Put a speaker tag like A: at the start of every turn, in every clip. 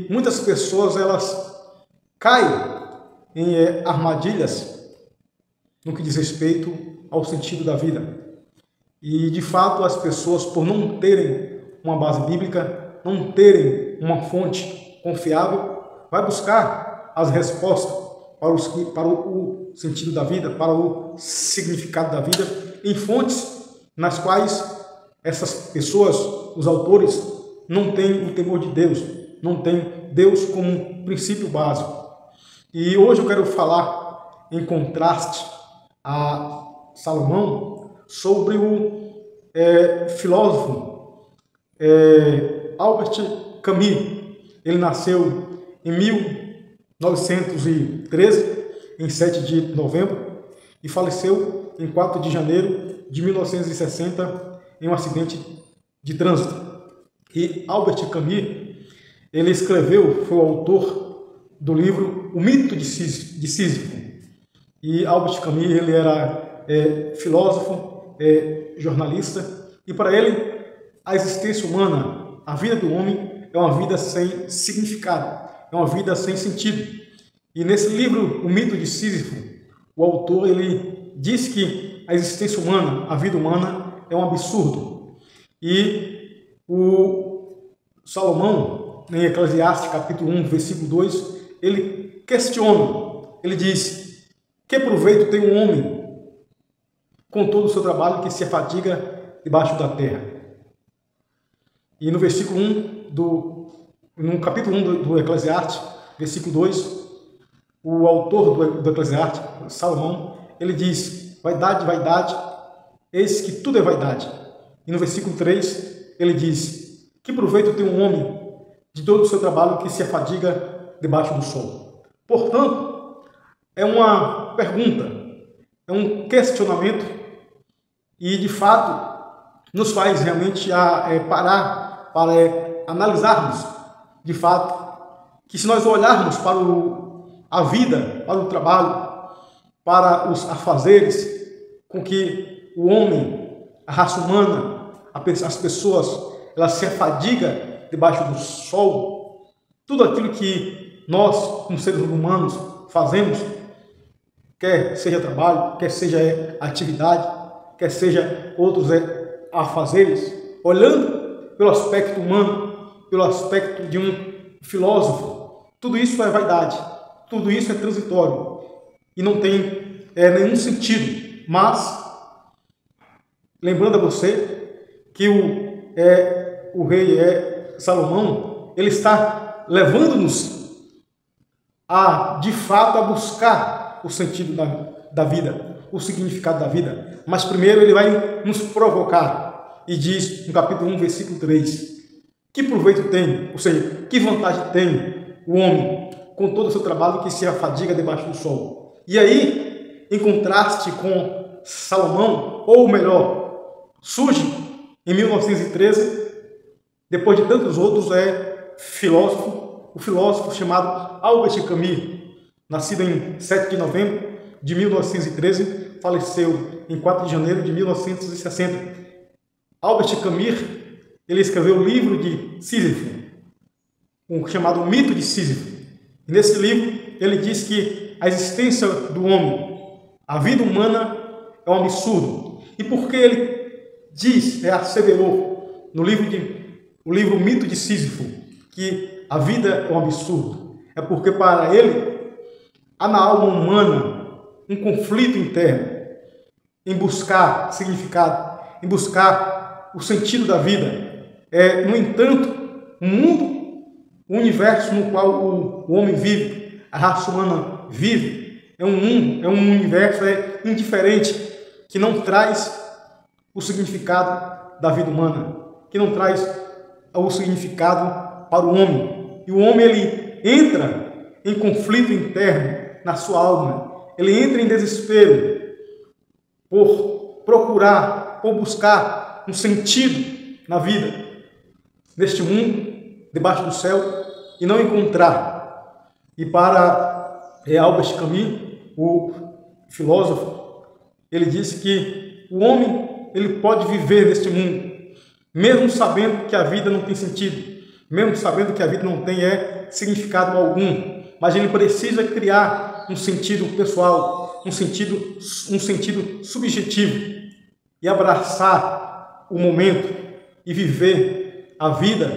A: muitas pessoas elas caem em armadilhas no que diz respeito ao sentido da vida. E de fato as pessoas, por não terem uma base bíblica, não terem uma fonte confiável, vai buscar as respostas para o sentido da vida, para o significado da vida, em fontes nas quais essas pessoas, os autores, não têm o temor de Deus, não têm Deus como um princípio básico. E hoje eu quero falar, em contraste a Salomão, sobre o filósofo Albert Camus. Ele nasceu em 1913, em 7 de novembro, e faleceu em 4 de janeiro de 1960 em um acidente de trânsito. E Albert Camus, ele escreveu, foi o autor do livro O Mito de Sísifo. E Albert Camus, ele era filósofo, jornalista, e para ele a existência humana, a vida do homem, é uma vida sem significado, é uma vida sem sentido. E nesse livro, O Mito de Sísifo, o autor ele diz que a existência humana, a vida humana, é um absurdo. E o Salomão, em Eclesiastes capítulo 1, versículo 2, ele questiona, ele diz: que proveito tem um homem com todo o seu trabalho que se afadiga debaixo da terra? E no versículo 1 no capítulo 1 do Eclesiastes, versículo 2, o autor do Eclesiastes, Salomão, ele diz: vaidade, vaidade, eis que tudo é vaidade. E no versículo 3, ele diz: que proveito tem um homem de todo o seu trabalho que se afadiga debaixo do sol? Portanto, é uma pergunta, é um questionamento, e de fato nos faz realmente parar para analisarmos de fato que, se nós olharmos para a vida, para o trabalho, para os afazeres com que o homem, a raça humana, as pessoas, elas se afadigam debaixo do sol, tudo aquilo que nós, como seres humanos, fazemos, quer seja trabalho, quer seja atividade, quer seja outros afazeres, olhando pelo aspecto humano, pelo aspecto de um filósofo, tudo isso é vaidade, tudo isso é transitório e não tem nenhum sentido. Mas lembrando a você que o rei Salomão, ele está levando-nos de fato a buscar o sentido da vida, o significado da vida. Mas primeiro ele vai nos provocar e diz no capítulo 1, versículo 3, que proveito tem, ou seja, que vantagem tem o homem com todo o seu trabalho que se afadiga debaixo do sol? E aí, em contraste com Salomão, ou melhor, surge em 1913, depois de tantos outros, o filósofo chamado Albert Camus, nascido em 7 de novembro de 1913, faleceu em 4 de janeiro de 1960. Albert Camus, ele escreveu o livro de Sísifo, chamado O Mito de Sísifo. E nesse livro ele diz que a existência do homem, a vida humana, é um absurdo. E por que ele asseverou no o livro O Mito de Sísifo que a vida é um absurdo? É porque para ele há na alma humana um conflito interno em buscar significado, em buscar o sentido da vida. No entanto, o mundo, o universo no qual o homem vive, a raça humana vive, é um mundo, é um universo indiferente, que não traz o significado da vida humana, que não traz o significado para o homem. E o homem, ele entra em conflito interno na sua alma, ele entra em desespero por procurar, por buscar um sentido na vida, neste mundo, debaixo do céu, e não encontrar. E para Albert Camus, o filósofo, ele disse que o homem, ele pode viver neste mundo, mesmo sabendo que a vida não tem sentido, mesmo sabendo que a vida não tem significado algum, mas ele precisa criar um sentido pessoal, um sentido subjetivo e abraçar o momento e viver a vida,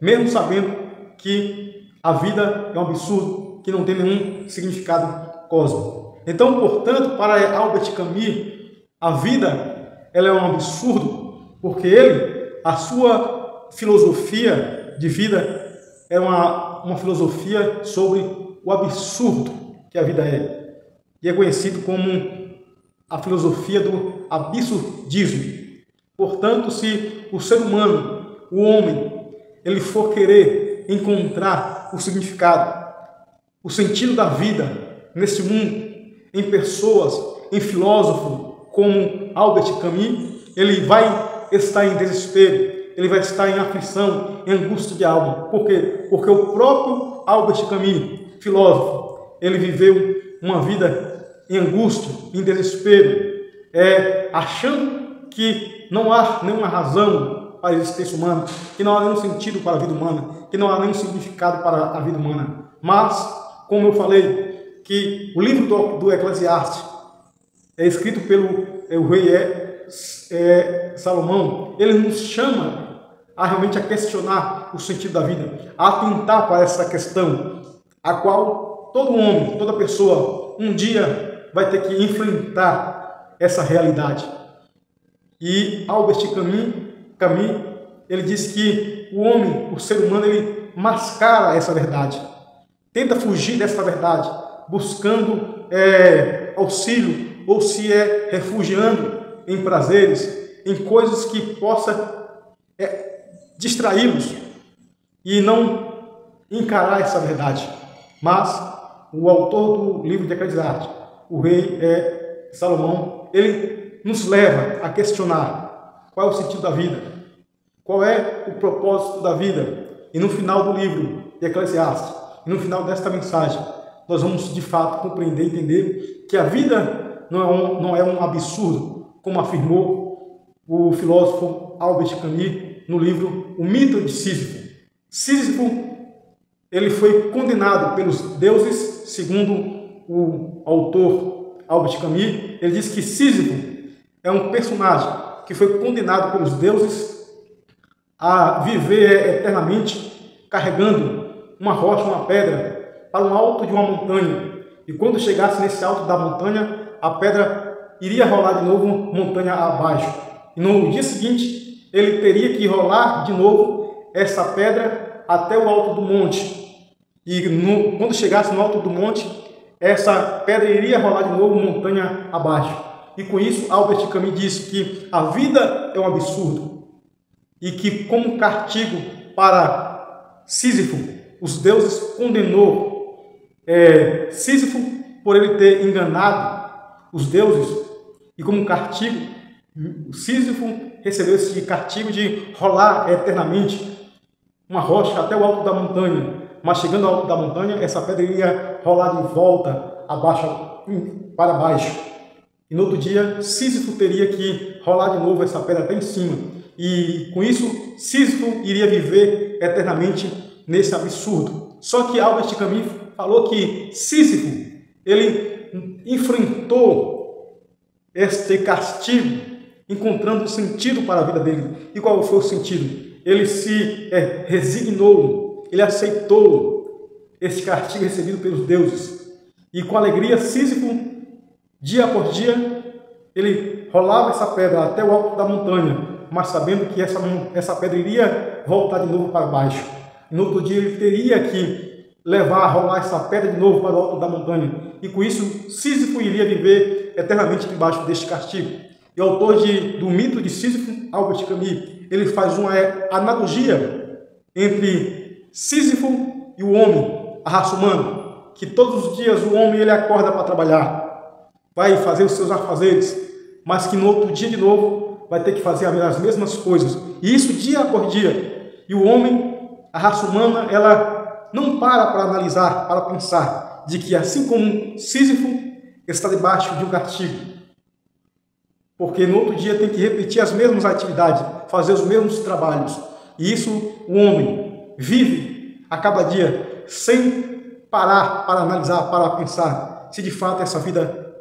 A: mesmo sabendo que a vida é um absurdo, que não tem nenhum significado cósmico. Então, portanto, para Albert Camus, a vida ela é um absurdo, porque a sua filosofia de vida é uma filosofia sobre o absurdo que a vida é. E é conhecido como a filosofia do absurdismo. Portanto, se o ser humano, o homem, ele for querer encontrar o significado, o sentido da vida nesse mundo, em pessoas, em filósofos como Albert Camus, ele vai estar em desespero, ele vai estar em aflição, em angústia de alma. Por quê? Porque o próprio Albert Camus, filósofo, ele viveu uma vida em angústia, em desespero, achando que não há nenhuma razão para a existência humana, que não há nenhum sentido para a vida humana, que não há nenhum significado para a vida humana. Mas, como eu falei, que o livro do Eclesiastes é escrito pelo rei Salomão, ele nos chama a realmente a questionar o sentido da vida, a atentar para essa questão, a qual todo homem, toda pessoa, um dia vai ter que enfrentar essa realidade. E Albert Camus, ele diz que o homem, o ser humano, ele mascara essa verdade, tenta fugir dessa verdade, buscando auxílio, ou se refugiando em prazeres, em coisas que possa distraí-los e não encarar essa verdade. Mas o autor do livro de Eclesiastes, o rei Salomão, ele nos leva a questionar qual é o sentido da vida, qual é o propósito da vida. E no final do livro de Eclesiastes, e no final desta mensagem, nós vamos de fato compreender e entender que a vida não é um absurdo, como afirmou o filósofo Albert Camus no livro O Mito de Sísifo. Sísifo, ele foi condenado pelos deuses, segundo o autor Albert Camus. Ele diz que Sísifo é um personagem que foi condenado pelos deuses a viver eternamente carregando uma rocha, uma pedra, para um alto de uma montanha. E quando chegasse nesse alto da montanha, a pedra iria rolar de novo montanha abaixo. E no dia seguinte, ele teria que rolar de novo essa pedra até o alto do monte. E quando chegasse no alto do monte, essa pedra iria rolar de novo montanha abaixo. E com isso, Albert Camus disse que a vida é um absurdo. E que, como castigo para Sísifo, os deuses condenou Sísifo por ele ter enganado os deuses, e como castigo, Sísifo recebeu esse castigo de rolar eternamente uma rocha até o alto da montanha, mas chegando ao alto da montanha, essa pedra iria rolar de volta para baixo, e no outro dia Sísifo teria que rolar de novo essa pedra até em cima, e com isso Sísifo iria viver eternamente nesse absurdo. Só que Albert Camus falou que Sísifo, ele enfrentou este castigo, encontrando sentido para a vida dele. E qual foi o sentido? Ele se resignou, ele aceitou este castigo recebido pelos deuses. E com alegria, Sísifo, dia por dia, ele rolava essa pedra até o alto da montanha, mas sabendo que essa pedra iria voltar de novo para baixo. No outro dia ele teria que levar, rolar essa pedra de novo para o alto da montanha. E com isso, Sísifo iria viver eternamente debaixo deste castigo. E o autor do Mito de Sísifo, Albert Camus, ele faz uma analogia entre Sísifo e o homem, a raça humana, que todos os dias o homem ele acorda para trabalhar, vai fazer os seus afazeres, mas que no outro dia de novo vai ter que fazer as mesmas coisas. E isso dia após dia. E o homem, a raça humana, ela não para analisar, para pensar de que assim como Sísifo está debaixo de um castigo, porque no outro dia tem que repetir as mesmas atividades, fazer os mesmos trabalhos. E isso o homem, vive a cada dia sem parar para analisar, para pensar se de fato essa vida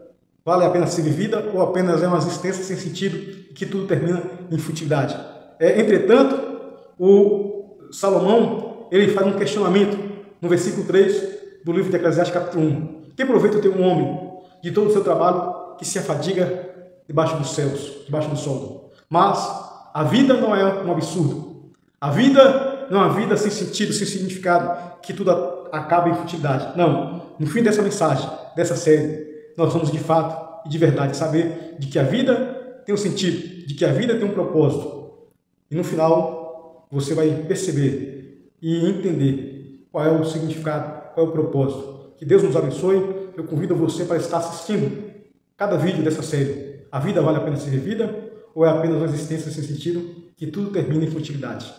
A: vale a pena ser vivida ou apenas é uma existência sem sentido e que tudo termina em futilidade. Entretanto, o Salomão ele faz um questionamento no versículo 3 do livro de Eclesiastes, capítulo 1. Que proveito tem um homem de todo o seu trabalho que se afadiga debaixo dos céus, debaixo do sol? Mas a vida não é um absurdo. A vida não é uma vida sem sentido, sem significado, que tudo acaba em futilidade. Não. No fim dessa mensagem, dessa série, nós vamos de fato e de verdade saber de que a vida tem um sentido, de que a vida tem um propósito. E no final, você vai perceber e entender qual é o significado, qual é o propósito. Que Deus nos abençoe. Eu convido você para estar assistindo cada vídeo dessa série. A vida vale a pena ser vivida ou é apenas uma existência sem sentido que tudo termina em futilidade?